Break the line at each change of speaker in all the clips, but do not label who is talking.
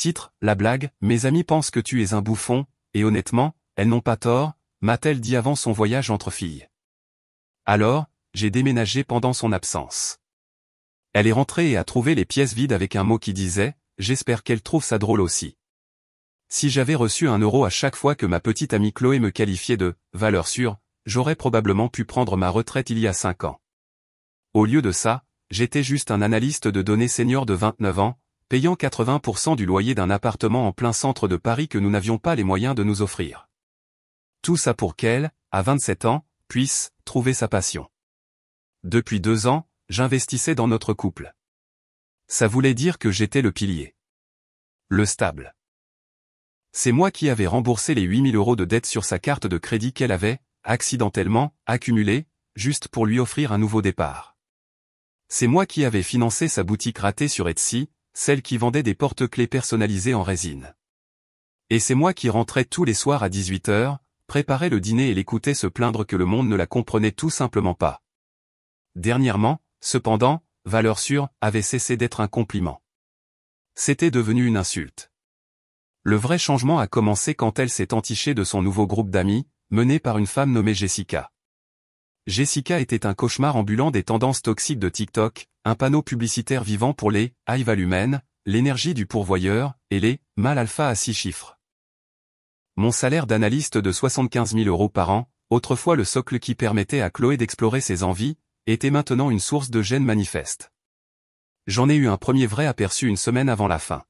Titre, la blague, mes amis pensent que tu es un bouffon, et honnêtement, elles n'ont pas tort, m'a-t-elle dit avant son voyage entre filles. Alors, j'ai déménagé pendant son absence. Elle est rentrée et a trouvé les pièces vides avec un mot qui disait « J'espère qu'elle trouve ça drôle aussi ». Si j'avais reçu 1 euro à chaque fois que ma petite amie Chloé me qualifiait de « valeur sûre », j'aurais probablement pu prendre ma retraite il y a 5 ans. Au lieu de ça, j'étais juste un analyste de données senior de 29 ans, payant 80% du loyer d'un appartement en plein centre de Paris que nous n'avions pas les moyens de nous offrir. Tout ça pour qu'elle, à 27 ans, puisse trouver sa passion. Depuis 2 ans, j'investissais dans notre couple. Ça voulait dire que j'étais le pilier. Le stable. C'est moi qui avais remboursé les 8 000 euros de dette sur sa carte de crédit qu'elle avait, accidentellement, accumulée, juste pour lui offrir un nouveau départ. C'est moi qui avais financé sa boutique ratée sur Etsy, celle qui vendait des porte-clés personnalisés en résine. Et c'est moi qui rentrais tous les soirs à 18h, préparais le dîner et l'écoutais se plaindre que le monde ne la comprenait tout simplement pas. Dernièrement, cependant, valeur sûre avait cessé d'être un compliment. C'était devenu une insulte. Le vrai changement a commencé quand elle s'est entichée de son nouveau groupe d'amis, mené par une femme nommée Jessica. Jessica était un cauchemar ambulant des tendances toxiques de TikTok, un panneau publicitaire vivant pour les « high value men », l'énergie du pourvoyeur, et les « mâles alpha à 6 chiffres. Mon salaire d'analyste de 75 000 euros par an, autrefois le socle qui permettait à Chloé d'explorer ses envies, était maintenant une source de gêne manifeste. J'en ai eu un premier vrai aperçu une semaine avant la fin.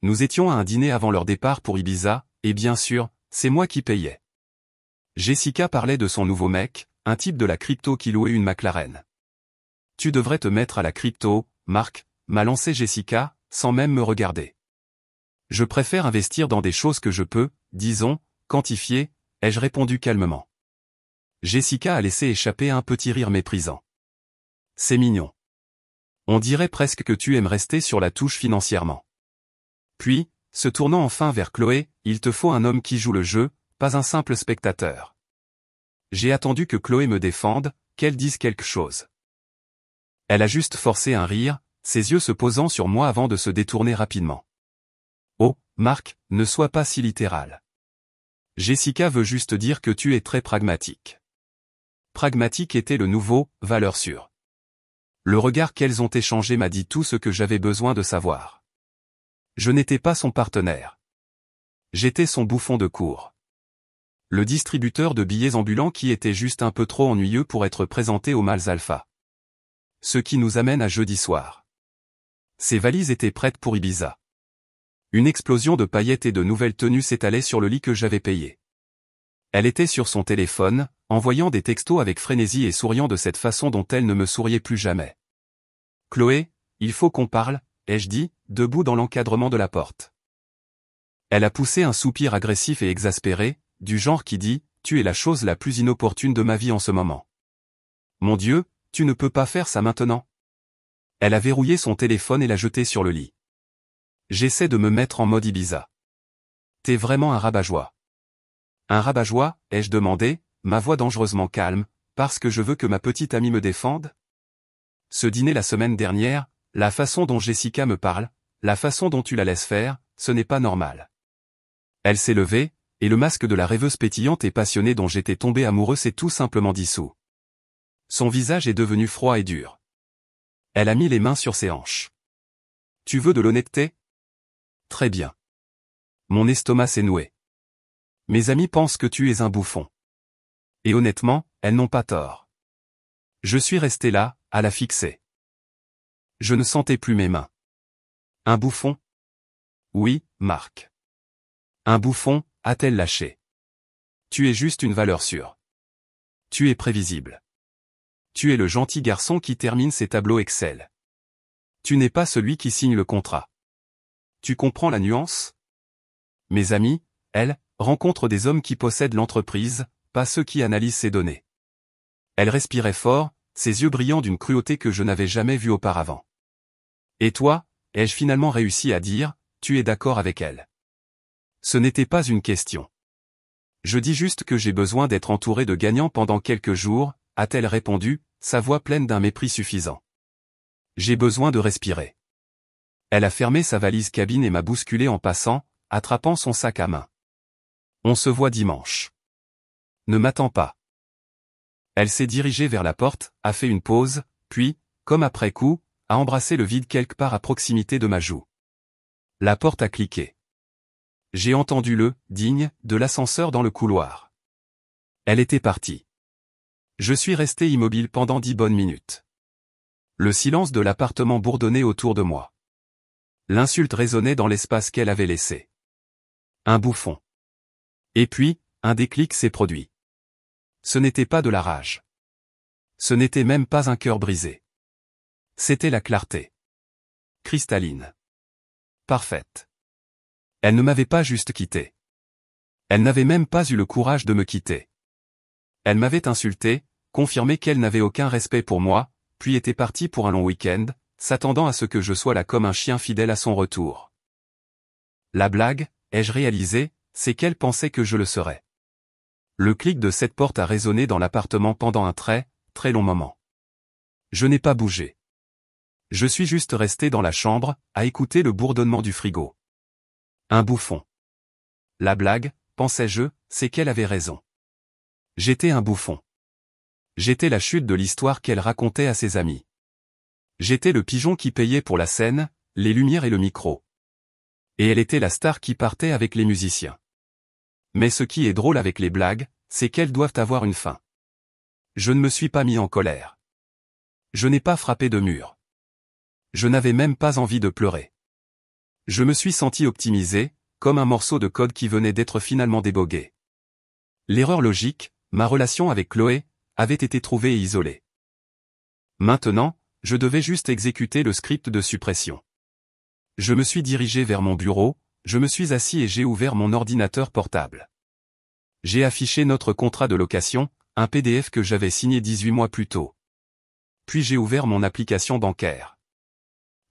Nous étions à un dîner avant leur départ pour Ibiza, et bien sûr, c'est moi qui payais. Jessica parlait de son nouveau mec, un type de la crypto qui louait une McLaren. « Tu devrais te mettre à la crypto, Marc », m'a lancé Jessica, sans même me regarder. « Je préfère investir dans des choses que je peux, disons, quantifier », ai-je répondu calmement. Jessica a laissé échapper un petit rire méprisant. « C'est mignon. On dirait presque que tu aimes rester sur la touche financièrement. » Puis, se tournant enfin vers Chloé, « Il te faut un homme qui joue le jeu, pas un simple spectateur. » J'ai attendu que Chloé me défende, qu'elle dise quelque chose. Elle a juste forcé un rire, ses yeux se posant sur moi avant de se détourner rapidement. « Oh, Marc, ne sois pas si littéral. Jessica veut juste dire que tu es très pragmatique. » Pragmatique était le nouveau « valeur sûre ». Le regard qu'elles ont échangé m'a dit tout ce que j'avais besoin de savoir. Je n'étais pas son partenaire. J'étais son bouffon de cour. Le distributeur de billets ambulants qui était juste un peu trop ennuyeux pour être présenté aux mâles alpha. Ce qui nous amène à jeudi soir. Ses valises étaient prêtes pour Ibiza. Une explosion de paillettes et de nouvelles tenues s'étalait sur le lit que j'avais payé. Elle était sur son téléphone, envoyant des textos avec frénésie et souriant de cette façon dont elle ne me souriait plus jamais. « Chloé, il faut qu'on parle », ai-je dit, debout dans l'encadrement de la porte. Elle a poussé un soupir agressif et exaspéré, du genre qui dit « Tu es la chose la plus inopportune de ma vie en ce moment. » Mon Dieu, tu ne peux pas faire ça maintenant. Elle a verrouillé son téléphone et l'a jeté sur le lit. J'essaie de me mettre en mode Ibiza. T'es vraiment un rabat-joie. Un rabat-joie, ai-je demandé, ma voix dangereusement calme, parce que je veux que ma petite amie me défende? Ce dîner la semaine dernière, la façon dont Jessica me parle, la façon dont tu la laisses faire, ce n'est pas normal. Elle s'est levée, et le masque de la rêveuse pétillante et passionnée dont j'étais tombé amoureux s'est tout simplement dissous. Son visage est devenu froid et dur. Elle a mis les mains sur ses hanches. Tu veux de l'honnêteté? Très bien. Mon estomac s'est noué. Mes amis pensent que tu es un bouffon. Et honnêtement, elles n'ont pas tort. Je suis resté là, à la fixer. Je ne sentais plus mes mains. Un bouffon? Oui, Marc. Un bouffon, a-t-elle lâché. Tu es juste une valeur sûre. Tu es prévisible. Tu es le gentil garçon qui termine ses tableaux Excel. Tu n'es pas celui qui signe le contrat. Tu comprends la nuance? Mes amis, elles, rencontrent des hommes qui possèdent l'entreprise, pas ceux qui analysent ses données. Elle respirait fort, ses yeux brillants d'une cruauté que je n'avais jamais vue auparavant. Et toi, ai-je finalement réussi à dire, tu es d'accord avec elle? Ce n'était pas une question. Je dis juste que j'ai besoin d'être entouré de gagnants pendant quelques jours, a-t-elle répondu, sa voix pleine d'un mépris suffisant. J'ai besoin de respirer. Elle a fermé sa valise cabine et m'a bousculé en passant, attrapant son sac à main. On se voit dimanche. Ne m'attends pas. Elle s'est dirigée vers la porte, a fait une pause, puis, comme après coup, a embrassé le vide quelque part à proximité de ma joue. La porte a cliqué. J'ai entendu le « digne » de l'ascenseur dans le couloir. Elle était partie. Je suis resté immobile pendant 10 bonnes minutes. Le silence de l'appartement bourdonnait autour de moi. L'insulte résonnait dans l'espace qu'elle avait laissé. Un bouffon. Et puis, un déclic s'est produit. Ce n'était pas de la rage. Ce n'était même pas un cœur brisé. C'était la clarté. Cristalline. Parfaite. Elle ne m'avait pas juste quitté. Elle n'avait même pas eu le courage de me quitter. Elle m'avait insulté, confirmé qu'elle n'avait aucun respect pour moi, puis était partie pour un long week-end, s'attendant à ce que je sois là comme un chien fidèle à son retour. La blague, ai-je réalisé, c'est qu'elle pensait que je le serais. Le clic de cette porte a résonné dans l'appartement pendant un très long moment. Je n'ai pas bougé. Je suis juste resté dans la chambre, à écouter le bourdonnement du frigo. Un bouffon. La blague, pensais-je, c'est qu'elle avait raison. J'étais un bouffon. J'étais la chute de l'histoire qu'elle racontait à ses amis. J'étais le pigeon qui payait pour la scène, les lumières et le micro. Et elle était la star qui partait avec les musiciens. Mais ce qui est drôle avec les blagues, c'est qu'elles doivent avoir une fin. Je ne me suis pas mis en colère. Je n'ai pas frappé de mur. Je n'avais même pas envie de pleurer. Je me suis senti optimisé, comme un morceau de code qui venait d'être finalement débogué. L'erreur logique, ma relation avec Chloé, avait été trouvée et isolée. Maintenant, je devais juste exécuter le script de suppression. Je me suis dirigé vers mon bureau, je me suis assis et j'ai ouvert mon ordinateur portable. J'ai affiché notre contrat de location, un PDF que j'avais signé 18 mois plus tôt. Puis j'ai ouvert mon application bancaire.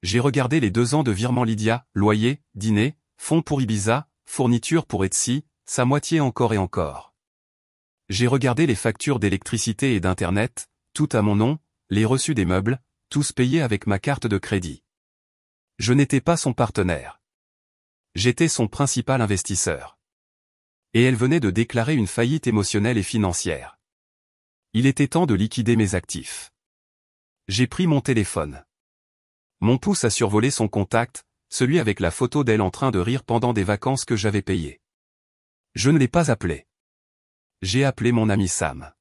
J'ai regardé les 2 ans de virement Lydia, loyer, dîner, fonds pour Ibiza, fourniture pour Etsy, sa moitié encore et encore. J'ai regardé les factures d'électricité et d'internet, tout à mon nom, les reçus des meubles, tous payés avec ma carte de crédit. Je n'étais pas son partenaire. J'étais son principal investisseur. Et elle venait de déclarer une faillite émotionnelle et financière. Il était temps de liquider mes actifs. J'ai pris mon téléphone. Mon pouce a survolé son contact, celui avec la photo d'elle en train de rire pendant des vacances que j'avais payées. Je ne l'ai pas appelé. J'ai appelé mon ami Sam.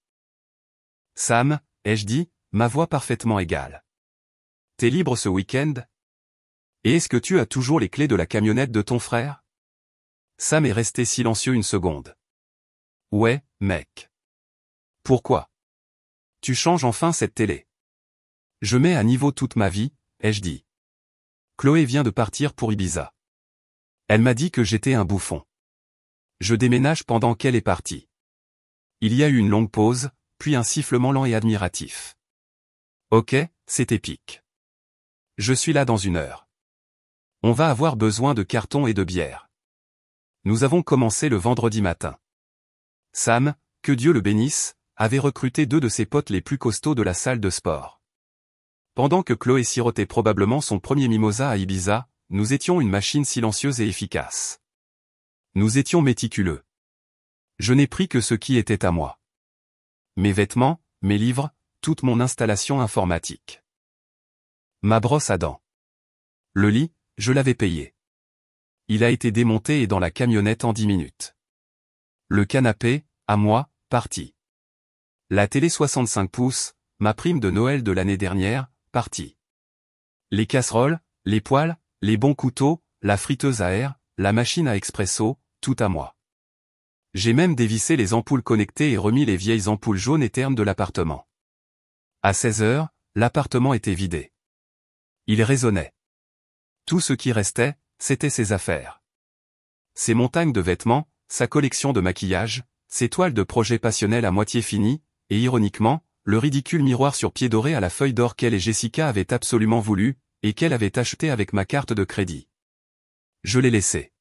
Sam, ai-je dit, ma voix parfaitement égale. T'es libre ce week-end? Et est-ce que tu as toujours les clés de la camionnette de ton frère? Sam est resté silencieux une seconde. Ouais, mec. Pourquoi? Tu changes enfin cette télé. Je mets à niveau toute ma vie, ai-je dit. Chloé vient de partir pour Ibiza. Elle m'a dit que j'étais un bouffon. Je déménage pendant qu'elle est partie. Il y a eu une longue pause, puis un sifflement lent et admiratif. Ok, c'est épique. Je suis là dans 1 heure. On va avoir besoin de cartons et de bière. Nous avons commencé le vendredi matin. Sam, que Dieu le bénisse, avait recruté 2 de ses potes les plus costauds de la salle de sport. Pendant que Chloé sirotait probablement son premier mimosa à Ibiza, nous étions une machine silencieuse et efficace. Nous étions méticuleux. Je n'ai pris que ce qui était à moi. Mes vêtements, mes livres, toute mon installation informatique. Ma brosse à dents. Le lit, je l'avais payé. Il a été démonté et dans la camionnette en 10 minutes. Le canapé, à moi, parti. La télé 65 pouces, ma prime de Noël de l'année dernière, parti. Les casseroles, les poêles, les bons couteaux, la friteuse à air, la machine à expresso, tout à moi. J'ai même dévissé les ampoules connectées et remis les vieilles ampoules jaunes et ternes de l'appartement. À 16 heures, l'appartement était vidé. Il résonnait. Tout ce qui restait, c'était ses affaires. Ses montagnes de vêtements, sa collection de maquillage, ses toiles de projet passionnelles à moitié finies, et ironiquement, le ridicule miroir sur pied doré à la feuille d'or qu'elle et Jessica avaient absolument voulu, et qu'elle avait acheté avec ma carte de crédit. Je l'ai laissé.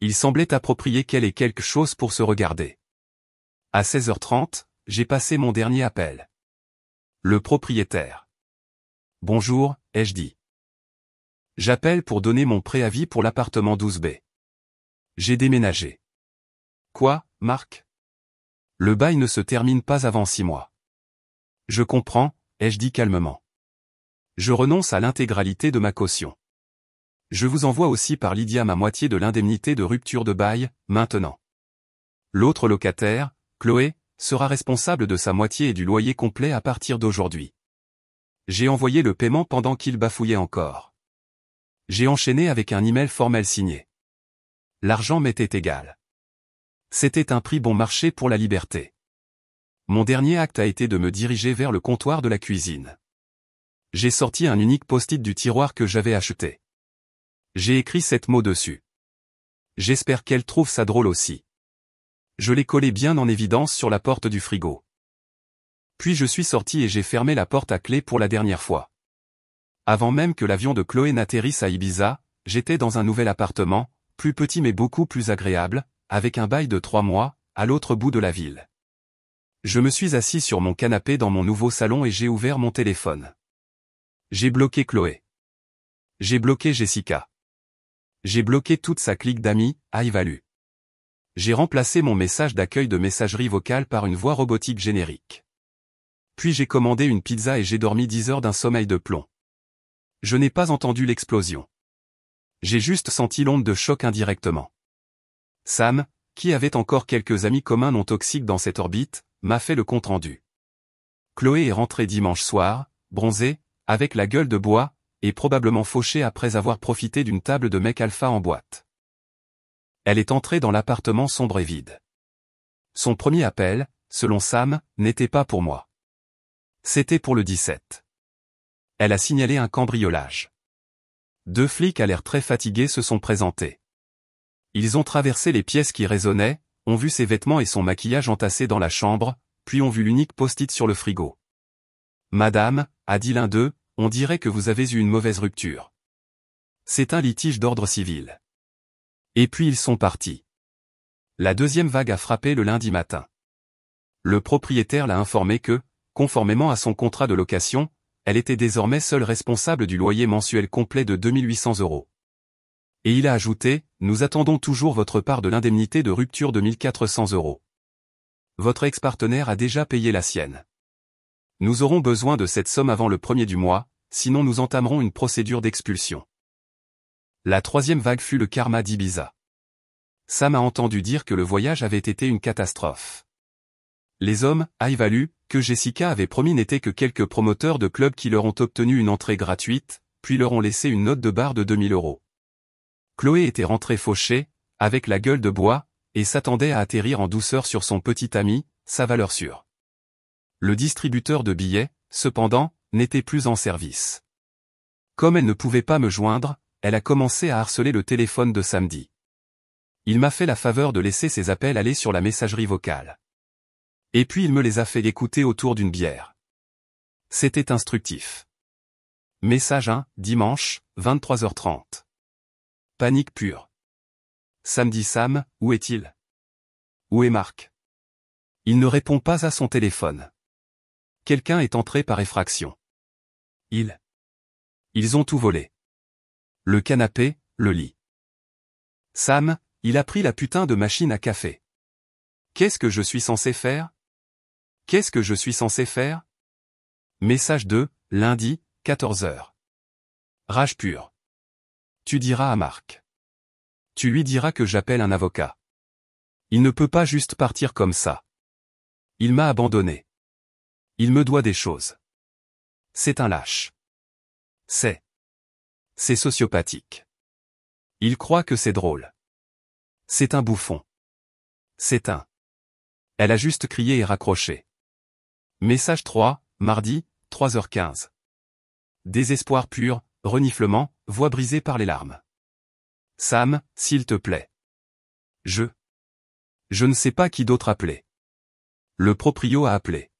Il semblait approprié qu'elle ait quelque chose pour se regarder. À 16h30, j'ai passé mon dernier appel. Le propriétaire. Bonjour, ai-je dit. J'appelle pour donner mon préavis pour l'appartement 12B. J'ai déménagé. Quoi, Marc? Le bail ne se termine pas avant 6 mois. Je comprends, ai-je dit calmement. Je renonce à l'intégralité de ma caution. Je vous envoie aussi par Lydia ma moitié de l'indemnité de rupture de bail, maintenant. L'autre locataire, Chloé, sera responsable de sa moitié et du loyer complet à partir d'aujourd'hui. J'ai envoyé le paiement pendant qu'il bafouillait encore. J'ai enchaîné avec un email formel signé. L'argent m'était égal. C'était un prix bon marché pour la liberté. Mon dernier acte a été de me diriger vers le comptoir de la cuisine. J'ai sorti un unique post-it du tiroir que j'avais acheté. J'ai écrit 7 mots dessus. J'espère qu'elle trouve ça drôle aussi. Je l'ai collé bien en évidence sur la porte du frigo. Puis je suis sorti et j'ai fermé la porte à clé pour la dernière fois. Avant même que l'avion de Chloé n'atterrisse à Ibiza, j'étais dans un nouvel appartement, plus petit mais beaucoup plus agréable, avec un bail de 3 mois, à l'autre bout de la ville. Je me suis assis sur mon canapé dans mon nouveau salon et j'ai ouvert mon téléphone. J'ai bloqué Chloé. J'ai bloqué Jessica. J'ai bloqué toute sa clique d'amis, iValue. J'ai remplacé mon message d'accueil de messagerie vocale par une voix robotique générique. Puis j'ai commandé une pizza et j'ai dormi 10 heures d'un sommeil de plomb. Je n'ai pas entendu l'explosion. J'ai juste senti l'onde de choc indirectement. Sam, qui avait encore quelques amis communs non toxiques dans cette orbite, m'a fait le compte-rendu. Chloé est rentrée dimanche soir, bronzée, avec la gueule de bois, et probablement fauchée après avoir profité d'une table de mec alpha en boîte. Elle est entrée dans l'appartement sombre et vide. Son premier appel, selon Sam, n'était pas pour moi. C'était pour le 17. Elle a signalé un cambriolage. 2 flics à l'air très fatigués se sont présentés. Ils ont traversé les pièces qui résonnaient, ont vu ses vêtements et son maquillage entassés dans la chambre, puis ont vu l'unique post-it sur le frigo. Madame, a dit l'un d'eux, on dirait que vous avez eu une mauvaise rupture. C'est un litige d'ordre civil. Et puis ils sont partis. La deuxième vague a frappé le lundi matin. Le propriétaire l'a informé que, conformément à son contrat de location, elle était désormais seule responsable du loyer mensuel complet de 2800 €. Et il a ajouté, nous attendons toujours votre part de l'indemnité de rupture de 1400 €. Votre ex-partenaire a déjà payé la sienne. Nous aurons besoin de cette somme avant le 1er du mois, sinon nous entamerons une procédure d'expulsion. La troisième vague fut le karma d'Ibiza. Sam a entendu dire que le voyage avait été une catastrophe. Les hommes, iValue, que Jessica avait promis n'étaient que quelques promoteurs de clubs qui leur ont obtenu une entrée gratuite, puis leur ont laissé une note de bar de 2000 €. Chloé était rentrée fauchée, avec la gueule de bois, et s'attendait à atterrir en douceur sur son petit ami, sa valeur sûre. Le distributeur de billets, cependant, n'était plus en service. Comme elle ne pouvait pas me joindre, elle a commencé à harceler le téléphone de samedi. Il m'a fait la faveur de laisser ses appels aller sur la messagerie vocale. Et puis il me les a fait écouter autour d'une bière. C'était instructif. Message 1, dimanche, 23h30. Panique pure. Samedi Sam, où est-il? Où est Marc? Il ne répond pas à son téléphone. Quelqu'un est entré par effraction. Ils ont tout volé. Le canapé, le lit. Sam, il a pris la putain de machine à café. Qu'est-ce que je suis censé faire? Qu'est-ce que je suis censé faire? Message 2, lundi, 14h. Rage pure. Tu diras à Marc. Tu lui diras que j'appelle un avocat. Il ne peut pas juste partir comme ça. Il m'a abandonné. Il me doit des choses. C'est un lâche. C'est sociopathique. Il croit que c'est drôle. C'est un bouffon. Elle a juste crié et raccroché. Message 3, mardi, 3h15. Désespoir pur, reniflement, voix brisée par les larmes. Sam, s'il te plaît. Je ne sais pas qui d'autre appeler. Le proprio a appelé.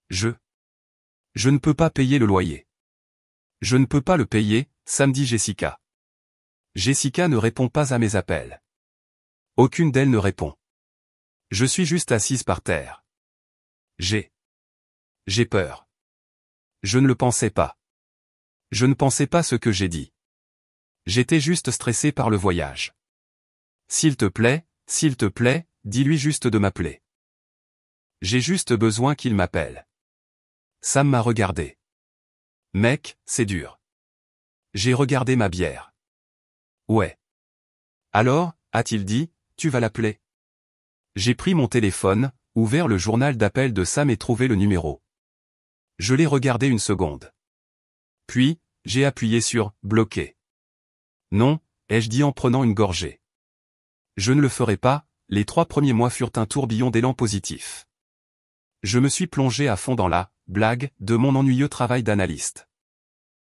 Je ne peux pas payer le loyer. Je ne peux pas le payer, samedi Jessica. Jessica ne répond pas à mes appels. Aucune d'elles ne répond. Je suis juste assise par terre. J'ai peur. Je ne le pensais pas. Je ne pensais pas ce que j'ai dit. J'étais juste stressé par le voyage. S'il te plaît, dis-lui juste de m'appeler. J'ai juste besoin qu'il m'appelle. Sam m'a regardé. Mec, c'est dur. J'ai regardé ma bière. Ouais. Alors, a-t-il dit, tu vas l'appeler? J'ai pris mon téléphone, ouvert le journal d'appel de Sam et trouvé le numéro. Je l'ai regardé une seconde. Puis, j'ai appuyé sur « Bloquer ». Non, ai-je dit en prenant une gorgée. Je ne le ferai pas, les 3 premiers mois furent un tourbillon d'élan positif. Je me suis plongé à fond dans la « blague » de mon ennuyeux travail d'analyste.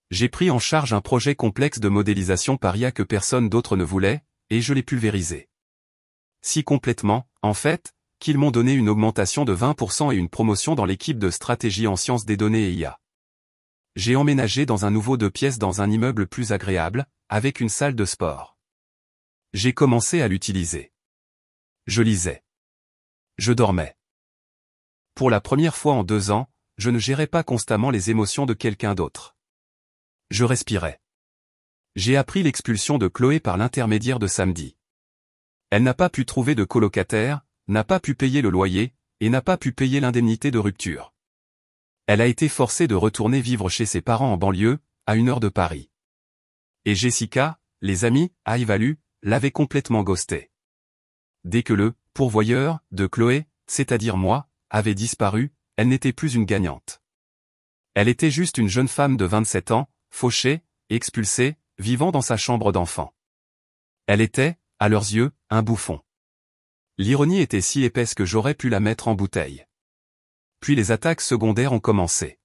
J'ai pris en charge un projet complexe de modélisation par IA que personne d'autre ne voulait, et je l'ai pulvérisé. Si complètement, en fait, qu'ils m'ont donné une augmentation de 20% et une promotion dans l'équipe de stratégie en sciences des données et IA. J'ai emménagé dans un nouveau 2 pièces dans un immeuble plus agréable, avec une salle de sport. J'ai commencé à l'utiliser. Je lisais. Je dormais. Pour la première fois en 2 ans, je ne gérais pas constamment les émotions de quelqu'un d'autre. Je respirais. J'ai appris l'expulsion de Chloé par l'intermédiaire de Samedi. Elle n'a pas pu trouver de colocataire, n'a pas pu payer le loyer, et n'a pas pu payer l'indemnité de rupture. Elle a été forcée de retourner vivre chez ses parents en banlieue, à 1 heure de Paris. Et Jessica, les amis, Aivalu, l'avait complètement ghosté. Dès que le « pourvoyeur » de Chloé, c'est-à-dire moi, avait disparu, elle n'était plus une gagnante. Elle était juste une jeune femme de 27 ans, fauchée, expulsée, vivant dans sa chambre d'enfant. Elle était, à leurs yeux, un bouffon. L'ironie était si épaisse que j'aurais pu la mettre en bouteille. Puis les attaques secondaires ont commencé.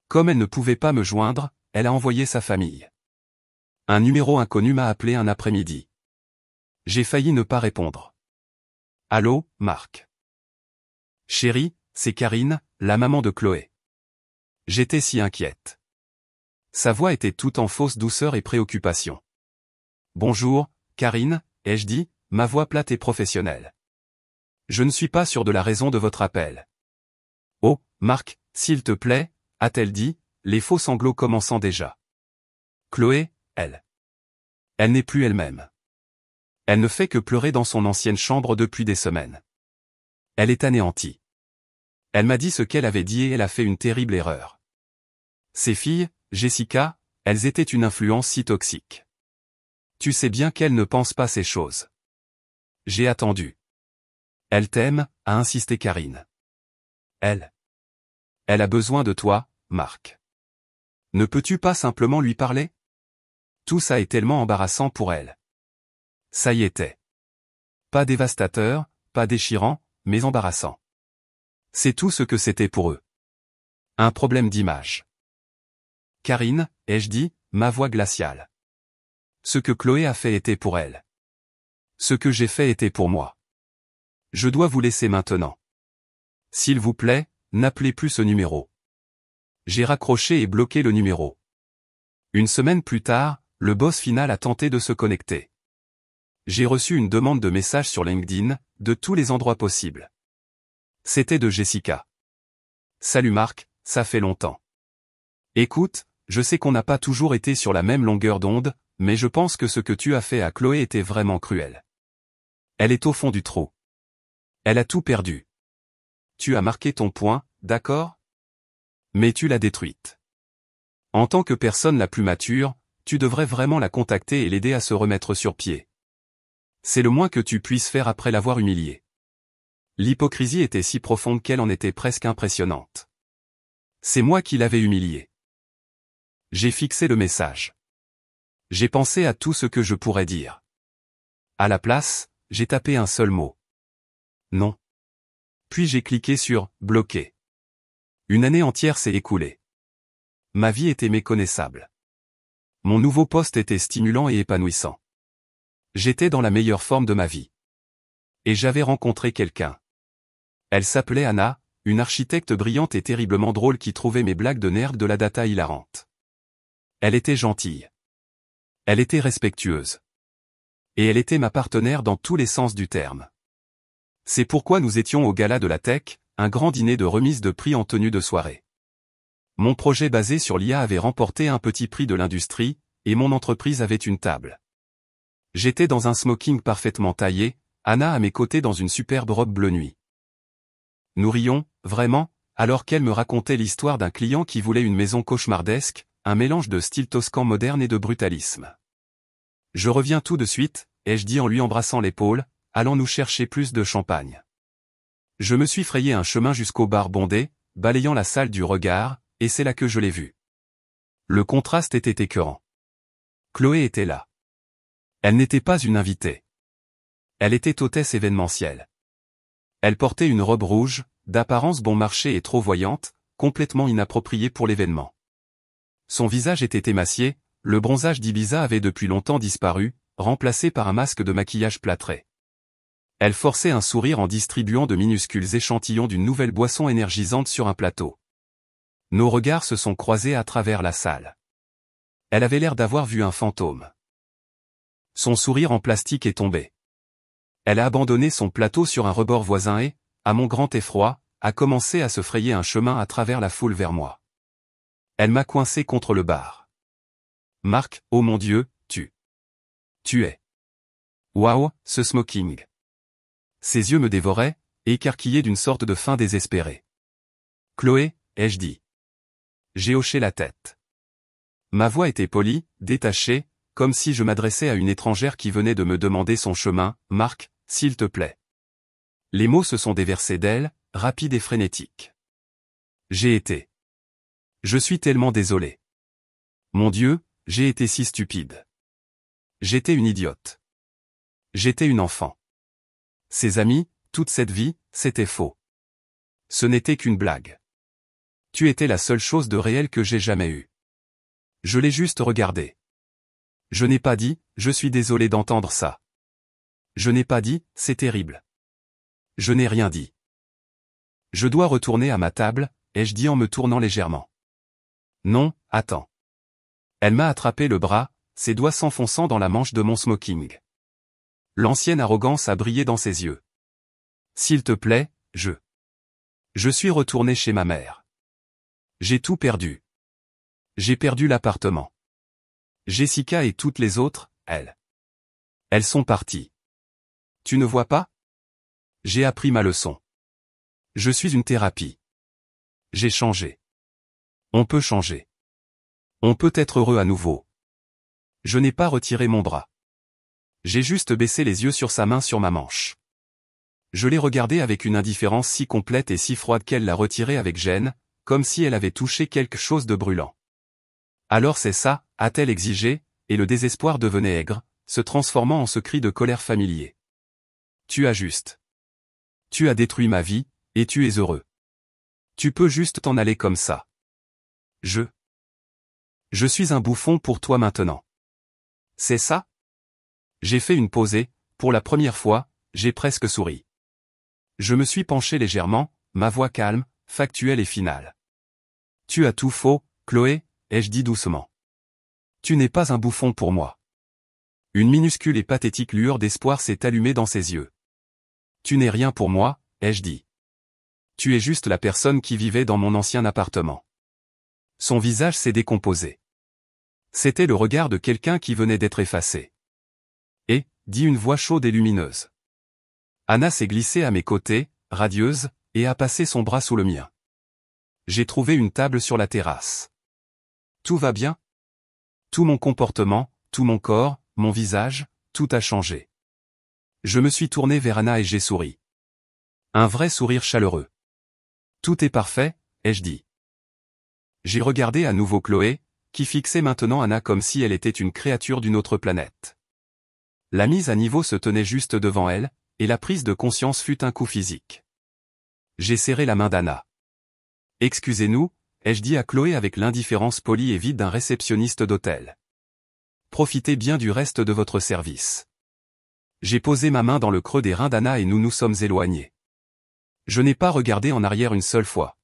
Comme elle ne pouvait pas me joindre, elle a envoyé sa famille. Un numéro inconnu m'a appelé un après-midi. J'ai failli ne pas répondre. Allô, Marc. Chérie, c'est Karine, la maman de Chloé. J'étais si inquiète. Sa voix était toute en fausse douceur et préoccupation. Bonjour, Karine, ai-je dit, ma voix plate et professionnelle. Je ne suis pas sûr de la raison de votre appel. Oh, Marc, s'il te plaît, a-t-elle dit, les faux sanglots commençant déjà. Chloé, elle n'est plus elle-même. Elle ne fait que pleurer dans son ancienne chambre depuis des semaines. Elle est anéantie. Elle m'a dit ce qu'elle avait dit et elle a fait une terrible erreur. Ses filles, Jessica, elles étaient une influence si toxique. Tu sais bien qu'elle ne pense pas ces choses. J'ai attendu. Elle t'aime, a insisté Karine. Elle a besoin de toi, Marc. Ne peux-tu pas simplement lui parler? Tout ça est tellement embarrassant pour elle. Ça y était. Pas dévastateur, pas déchirant, mais embarrassant. C'est tout ce que c'était pour eux. Un problème d'image. Karine, ai-je dit, ma voix glaciale. Ce que Chloé a fait était pour elle. Ce que j'ai fait était pour moi. Je dois vous laisser maintenant. S'il vous plaît, n'appelez plus ce numéro. J'ai raccroché et bloqué le numéro. Une semaine plus tard, le boss final a tenté de se connecter. J'ai reçu une demande de message sur LinkedIn, de tous les endroits possibles. C'était de Jessica. Salut Marc, ça fait longtemps. Écoute, je sais qu'on n'a pas toujours été sur la même longueur d'onde, mais je pense que ce que tu as fait à Chloé était vraiment cruel. Elle est au fond du trou. Elle a tout perdu. Tu as marqué ton point, d'accord? Mais tu l'as détruite. En tant que personne la plus mature, tu devrais vraiment la contacter et l'aider à se remettre sur pied. C'est le moins que tu puisses faire après l'avoir humiliée. L'hypocrisie était si profonde qu'elle en était presque impressionnante. C'est moi qui l'avais humiliée. J'ai fixé le message. J'ai pensé à tout ce que je pourrais dire. À la place, j'ai tapé un seul mot. Non. Puis j'ai cliqué sur « Bloquer ». Une année entière s'est écoulée. Ma vie était méconnaissable. Mon nouveau poste était stimulant et épanouissant. J'étais dans la meilleure forme de ma vie. Et j'avais rencontré quelqu'un. Elle s'appelait Anna, une architecte brillante et terriblement drôle qui trouvait mes blagues de nerd de la data hilarantes. Elle était gentille. Elle était respectueuse. Et elle était ma partenaire dans tous les sens du terme. C'est pourquoi nous étions au gala de la tech, un grand dîner de remise de prix en tenue de soirée. Mon projet basé sur l'IA avait remporté un petit prix de l'industrie, et mon entreprise avait une table. J'étais dans un smoking parfaitement taillé, Anna à mes côtés dans une superbe robe bleu nuit. Nous rions, vraiment, alors qu'elle me racontait l'histoire d'un client qui voulait une maison cauchemardesque, un mélange de style toscan moderne et de brutalisme. Je reviens tout de suite, ai-je dit en lui embrassant l'épaule, allons-nous chercher plus de champagne. Je me suis frayé un chemin jusqu'au bar bondé, balayant la salle du regard, et c'est là que je l'ai vue. Le contraste était écœurant. Chloé était là. Elle n'était pas une invitée. Elle était hôtesse événementielle. Elle portait une robe rouge, d'apparence bon marché et trop voyante, complètement inappropriée pour l'événement. Son visage était émacié, le bronzage d'Ibiza avait depuis longtemps disparu, remplacé par un masque de maquillage plâtré. Elle forçait un sourire en distribuant de minuscules échantillons d'une nouvelle boisson énergisante sur un plateau. Nos regards se sont croisés à travers la salle. Elle avait l'air d'avoir vu un fantôme. Son sourire en plastique est tombé. Elle a abandonné son plateau sur un rebord voisin et, à mon grand effroi, a commencé à se frayer un chemin à travers la foule vers moi. Elle m'a coincé contre le bar. Marc, oh mon Dieu, tu es. Waouh, ce smoking. Ses yeux me dévoraient, écarquillés d'une sorte de faim désespérée. Chloé, ai-je dit. J'ai hoché la tête. Ma voix était polie, détachée, comme si je m'adressais à une étrangère qui venait de me demander son chemin. Marc, s'il te plaît. Les mots se sont déversés d'elle, rapides et frénétiques. J'ai été. Je suis tellement désolé. Mon Dieu, j'ai été si stupide. J'étais une idiote. J'étais une enfant. Ses amis, toute cette vie, c'était faux. Ce n'était qu'une blague. Tu étais la seule chose de réel que j'ai jamais eue. Je l'ai juste regardé. Je n'ai pas dit, je suis désolé d'entendre ça. Je n'ai pas dit, c'est terrible. Je n'ai rien dit. Je dois retourner à ma table, ai-je dit en me tournant légèrement. Non, attends. Elle m'a attrapé le bras, ses doigts s'enfonçant dans la manche de mon smoking. L'ancienne arrogance a brillé dans ses yeux. S'il te plaît, Je suis retourné chez ma mère. J'ai tout perdu. J'ai perdu l'appartement. Jessica et toutes les autres, elles sont parties. Tu ne vois pas? J'ai appris ma leçon. Je suis une thérapie. J'ai changé. On peut changer. On peut être heureux à nouveau. Je n'ai pas retiré mon bras. J'ai juste baissé les yeux sur sa main sur ma manche. Je l'ai regardée avec une indifférence si complète et si froide qu'elle l'a retirée avec gêne, comme si elle avait touché quelque chose de brûlant. Alors c'est ça, a-t-elle exigé, et le désespoir devenait aigre, se transformant en ce cri de colère familier. Tu as juste. Tu as détruit ma vie, et tu es heureux. Tu peux juste t'en aller comme ça. Je suis un bouffon pour toi maintenant. C'est ça? J'ai fait une pause et, pour la première fois, j'ai presque souri. Je me suis penché légèrement, ma voix calme, factuelle et finale. Tu as tout faux, Chloé, ai-je dit doucement. Tu n'es pas un bouffon pour moi. Une minuscule et pathétique lueur d'espoir s'est allumée dans ses yeux. Tu n'es rien pour moi, ai-je dit. Tu es juste la personne qui vivait dans mon ancien appartement. Son visage s'est décomposé. C'était le regard de quelqu'un qui venait d'être effacé. Et, dit une voix chaude et lumineuse. Anna s'est glissée à mes côtés, radieuse, et a passé son bras sous le mien. J'ai trouvé une table sur la terrasse. Tout va bien? Tout mon comportement, tout mon corps, mon visage, tout a changé. Je me suis tourné vers Anna et j'ai souri. Un vrai sourire chaleureux. Tout est parfait, ai-je dit. J'ai regardé à nouveau Chloé, qui fixait maintenant Anna comme si elle était une créature d'une autre planète. La mise à niveau se tenait juste devant elle, et la prise de conscience fut un coup physique. J'ai serré la main d'Anna. Excusez-nous, ai-je dit à Chloé avec l'indifférence polie et vide d'un réceptionniste d'hôtel. Profitez bien du reste de votre service. J'ai posé ma main dans le creux des reins d'Anna et nous nous sommes éloignés. Je n'ai pas regardé en arrière une seule fois.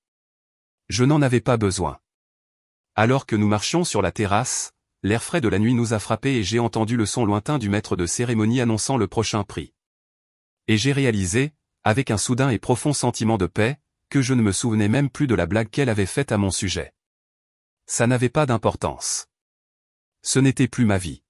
Je n'en avais pas besoin. Alors que nous marchions sur la terrasse, l'air frais de la nuit nous a frappés et j'ai entendu le son lointain du maître de cérémonie annonçant le prochain prix. Et j'ai réalisé, avec un soudain et profond sentiment de paix, que je ne me souvenais même plus de la blague qu'elle avait faite à mon sujet. Ça n'avait pas d'importance. Ce n'était plus ma vie.